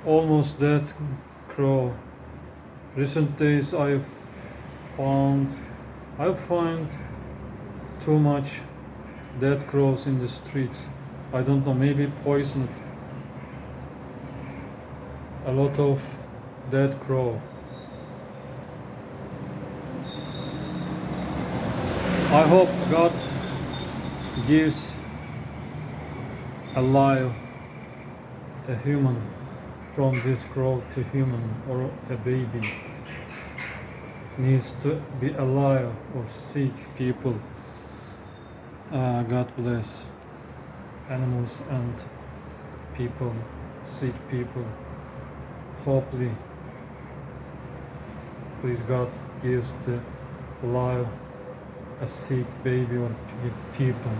Almost dead crow. Recent days found I find too much dead crows in the streets. I don't know, maybe poisoned. A lot of dead crow. I hope God gives alive a human from this crow to human, or a baby needs to be alive or sick people. God bless animals and people, sick people. Hopefully, please God gives the life a sick baby or people.